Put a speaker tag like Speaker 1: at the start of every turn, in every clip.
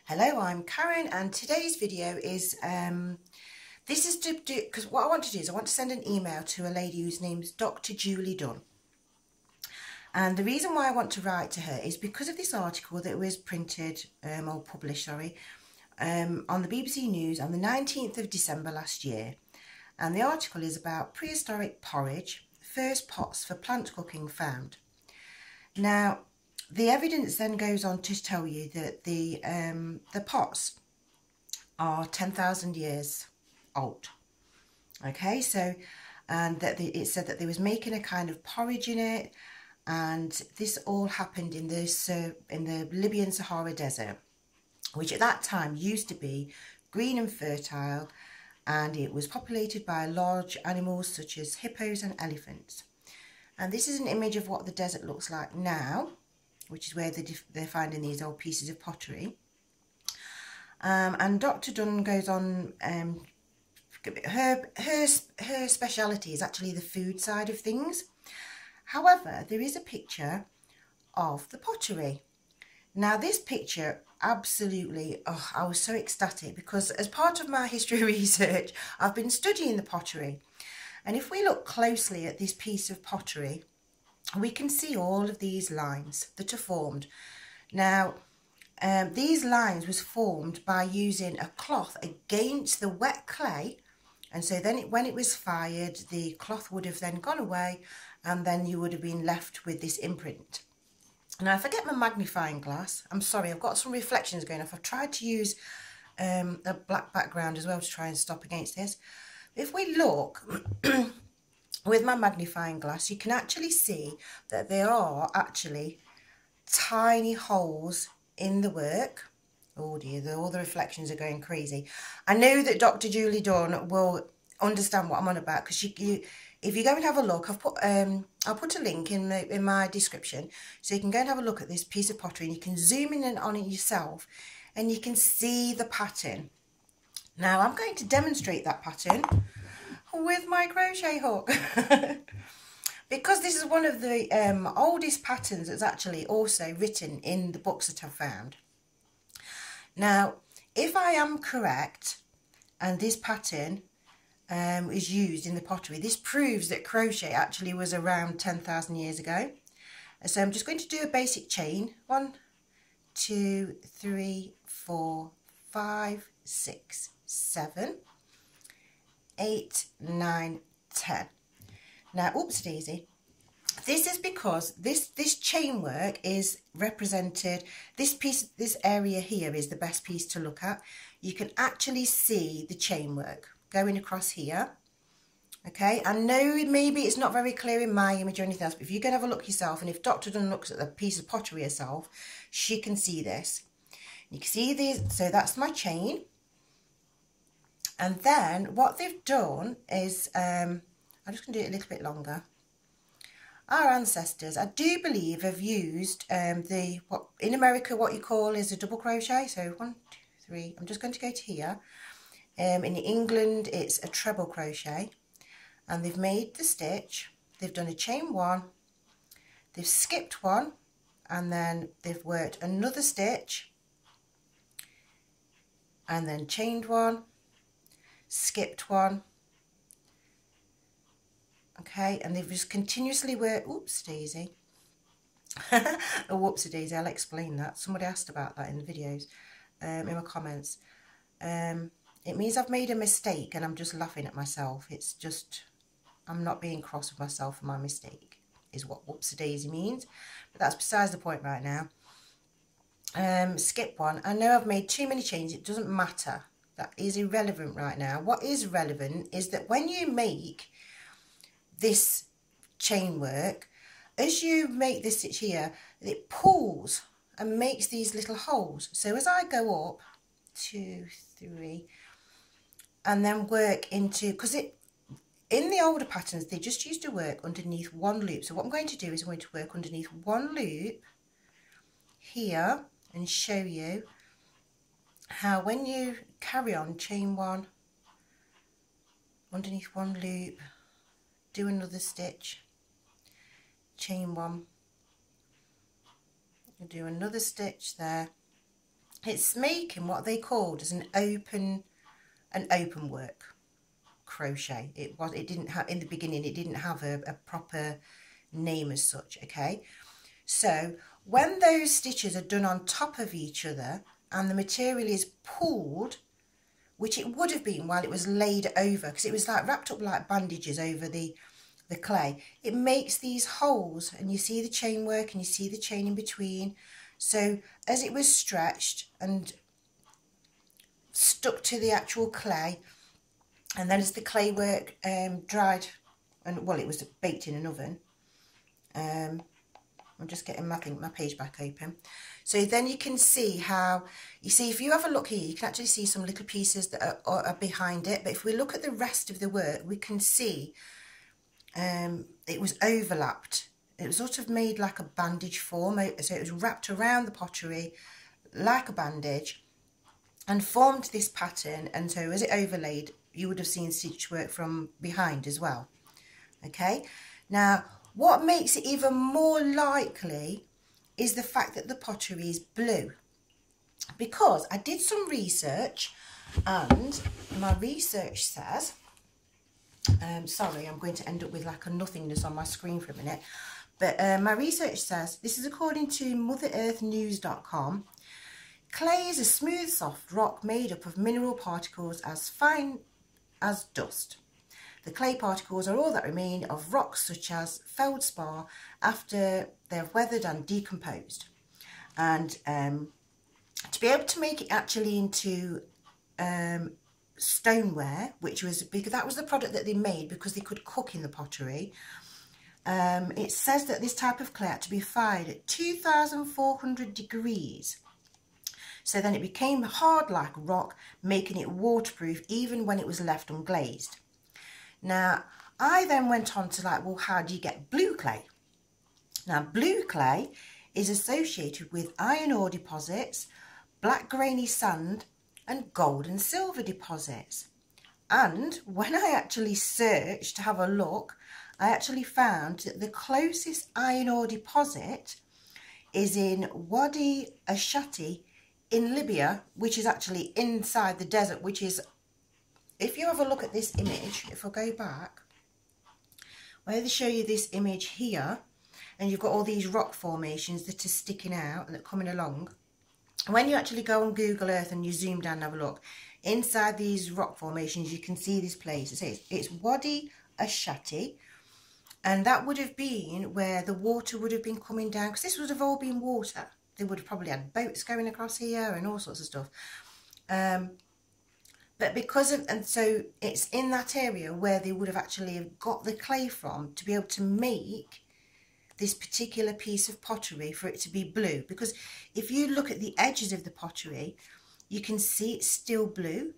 Speaker 1: Hello, I'm Karen, and today's video is this is to do, because what I want to do is I want to send an email to a lady whose name is Dr. Julie Dunn. And the reason why I want to write to her is because of this article that was printed, or published, sorry, on the BBC News on the 19th of December last year. And the article is about prehistoric porridge, first pots for plant cooking found. Now, the evidence then goes on to tell you that the pots are 10,000 years old. Okay, so, and that it said that they was making a kind of porridge in it, and this all happened in the Libyan Sahara desert, which at that time used to be green and fertile, and it was populated by large animals such as hippos and elephants. And this is an image of what the desert looks like now, which is where they're finding these old pieces of pottery. And Dr. Dunn goes on, her speciality is actually the food side of things. However, there is a picture of the pottery. Now this picture, absolutely, oh, I was so ecstatic, because as part of my history research, I've been studying the pottery. And if we look closely at this piece of pottery, we can see all of these lines that are formed. Now, these lines was formed by using a cloth against the wet clay, and so then when it was fired, the cloth would have then gone away, and then you would have been left with this imprint. Now, if I get my magnifying glass, I'm sorry, I've got some reflections going off. I've tried to use a black background as well to try and stop against this. If we look with my magnifying glass, you can actually see that there are actually tiny holes in the work. Oh dear, all the reflections are going crazy. I know that Dr. Julie Dunn will understand what I'm on about, because if you go and have a look, I'll put a link in my description, so you can go and have a look at this piece of pottery, and you can zoom in on it yourself, and you can see the pattern. Now I'm going to demonstrate that pattern with my crochet hook. Because this is one of the oldest patterns that's actually also written in the books that I've found. Now, if I am correct, and this pattern is used in the pottery, this proves that crochet actually was around 10,000 years ago. And so I'm just going to do a basic chain. 1, 2, 3, 4, 5, 6, 7, 8, 9, 10. Now, oops daisy, this is because this chain work is represented, this area here is the best piece to look at. You can actually see the chain work going across here. Okay, I know maybe it's not very clear in my image or anything else, but if you can have a look yourself, and if Dr. Dunn looks at the piece of pottery herself, she can see this. You can see these, so that's my chain. And then what they've done is, I'm just going to do it a little bit longer. Our ancestors, I do believe, have used what in America what you call is a double crochet. So 1, 2, 3. I'm just going to go to here. In England, it's a treble crochet, and they've made the stitch. They've done a chain 1. They've skipped 1, and then they've worked another stitch, and then chained 1, skipped 1. Okay, and they've just continuously worked, oops daisy, a whoopsie daisy, I'll explain that. Somebody asked about that in the videos, in my comments. It means I've made a mistake, and I'm just laughing at myself. It's just, I'm not being cross with myself for my mistake, is what whoopsie daisy means. But that's besides the point right now. Skip 1. I know I've made too many chains, it doesn't matter. That is irrelevant right now. What is relevant is that when you make this chain work, as you make this stitch here, it pulls and makes these little holes. So as I go up 2, 3, and then work into, because in the older patterns they just used to work underneath 1 loop. So what I'm going to do is I'm going to work underneath 1 loop here and show you how when you carry on, chain 1, underneath 1 loop, do another stitch, chain 1, do another stitch there, It's making what they called as an open work crochet. It didn't have, in the beginning, it didn't have a proper name as such. Okay, so when those stitches are done on top of each other and the material is pulled, which it would have been while it was laid over, because it was like wrapped up like bandages over the clay, it makes these holes, and you see the chain work and you see the chain in between. So as it was stretched and stuck to the actual clay, and then as the clay work dried, and well, it was baked in an oven. I'm just getting my page back open. So then you can see how, you see, if you have a look here, you can actually see some little pieces that are behind it. But if we look at the rest of the work, we can see it was overlapped. It was sort of made like a bandage form. So it was wrapped around the pottery like a bandage and formed this pattern. And so as it overlaid, you would have seen stitch work from behind as well. Okay, now what makes it even more likely is the fact that the pottery is blue. Because I did some research, and my research says, sorry, I'm going to end up with like a nothingness on my screen for a minute, but my research says, this is according to motherearthnews.com, clay is a smooth, soft rock made up of mineral particles as fine as dust. The clay particles are all that remain of rocks such as feldspar after they're weathered and decomposed. And to be able to make it actually into stoneware, which was, because that was the product that they made because they could cook in the pottery, it says that this type of clay had to be fired at 2,400 degrees. So then it became hard like rock, making it waterproof even when it was left unglazed. Now, I then went on to like, well, how do you get blue clay? Now, blue clay is associated with iron ore deposits, black grainy sand, and gold and silver deposits. And when I actually searched to have a look, I actually found that the closest iron ore deposit is in Wadi Ashati in Libya, which is actually inside the desert, which is, if you have a look at this image, if I go back, where they show you this image here, and you've got all these rock formations that are sticking out and that are coming along. When you actually go on Google Earth and you zoom down and have a look, inside these rock formations, you can see this place. It says it's Wadi Ashati, and that would have been where the water would have been coming down, because this would have all been water. They would have probably had boats going across here and all sorts of stuff. But because of, and so it's in that area where they would have actually got the clay from to be able to make this particular piece of pottery for it to be blue. Because if you look at the edges of the pottery, you can see it's still blue.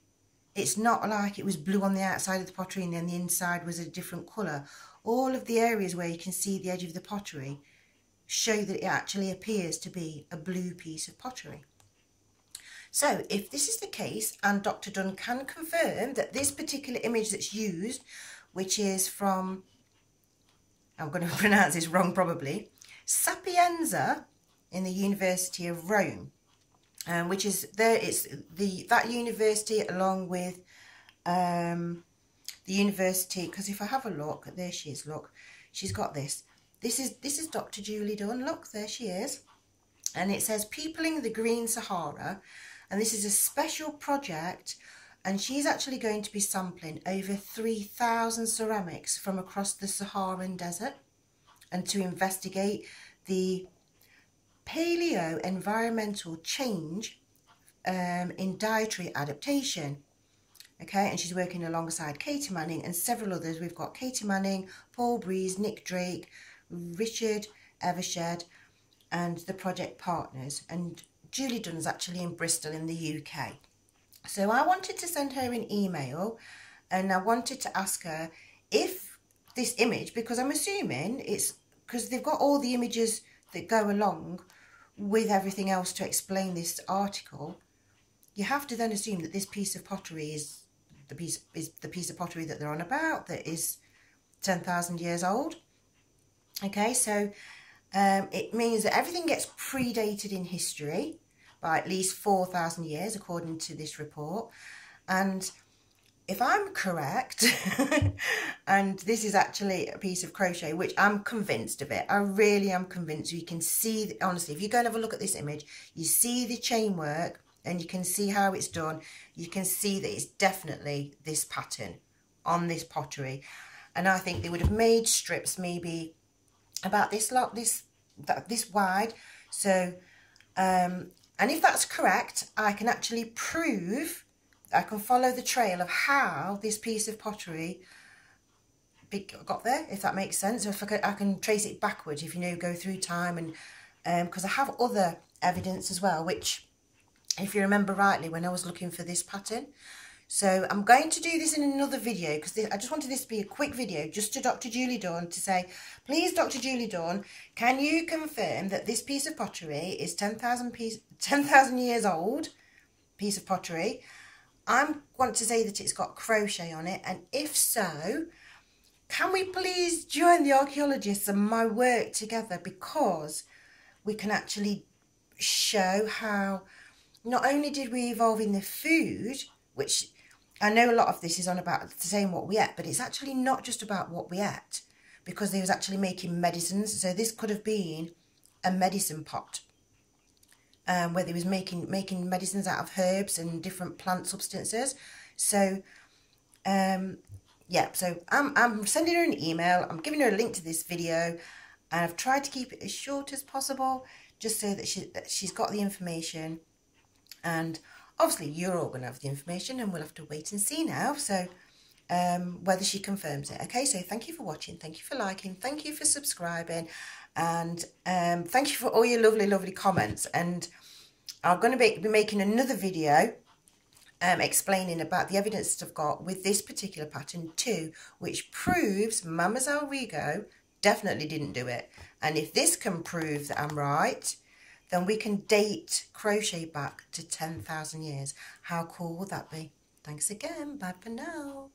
Speaker 1: It's not like it was blue on the outside of the pottery and then the inside was a different colour. All of the areas where you can see the edge of the pottery show that it actually appears to be a blue piece of pottery. So if this is the case, and Dr. Dunn can confirm that this particular image that's used, which is from, I'm going to pronounce this wrong probably, Sapienza in the University of Rome, which is there, it's that university along with the university, because if I have a look, there she is, look, she's got this. This is Dr. Julie Dunn, look, there she is. And it says Peopling the Green Sahara. And this is a special project, and she's actually going to be sampling over 3,000 ceramics from across the Saharan desert, and to investigate the paleo-environmental change in dietary adaptation. Okay, and she's working alongside Katie Manning and several others. We've got Katie Manning, Paul Breeze, Nick Drake, Richard Evershed, and the project partners. And Julie Dunn is actually in Bristol in the UK. So I wanted to send her an email, and I wanted to ask her if this image, because I'm assuming it's because they've got all the images that go along with everything else to explain this article, you have to then assume that this piece of pottery is the piece of pottery that they're on about, that is 10,000 years old. Okay, so it means that everything gets predated in history, by at least 4,000 years according to this report. And if I'm correct, and this is actually a piece of crochet, which I'm convinced of it, I really am convinced. You can see, honestly, if you go and have a look at this image, you see the chain work and you can see how it's done. You can see that it's definitely this pattern on this pottery. And I think they would have made strips maybe about this lot, this wide. So, and if that's correct, I can actually prove, I can follow the trail of how this piece of pottery got there, if that makes sense. So if I can trace it backwards, if you know, go through time, and because I have other evidence as well, which, if you remember rightly, when I was looking for this pattern. So I'm going to do this in another video, because I just wanted this to be a quick video just to Dr. Julie Dunn, to say, please, Dr. Julie Dunn, can you confirm that this piece of pottery is 10,000 years old piece of pottery? I want to say that it's got crochet on it, and if so, can we please join the archaeologists and my work together, because we can actually show how not only did we evolve in the food, which I know a lot of this is on about saying what we ate, but it's actually not just about what we ate, because they was actually making medicines. So this could have been a medicine pot, where they was making medicines out of herbs and different plant substances. So yeah, so I'm sending her an email, I'm giving her a link to this video, and I've tried to keep it as short as possible, just so that she's got the information. And obviously you're all going to have the information, and we'll have to wait and see now, so whether she confirms it. Okay, so thank you for watching, thank you for liking, thank you for subscribing, and thank you for all your lovely comments. And I'm going to be making another video explaining about the evidence that I've got with this particular pattern too, which proves Mademoiselle Rigaud definitely didn't do it. And if this can prove that I'm right, then we can date crochet back to 10,000 years. How cool would that be? Thanks again. Bye for now.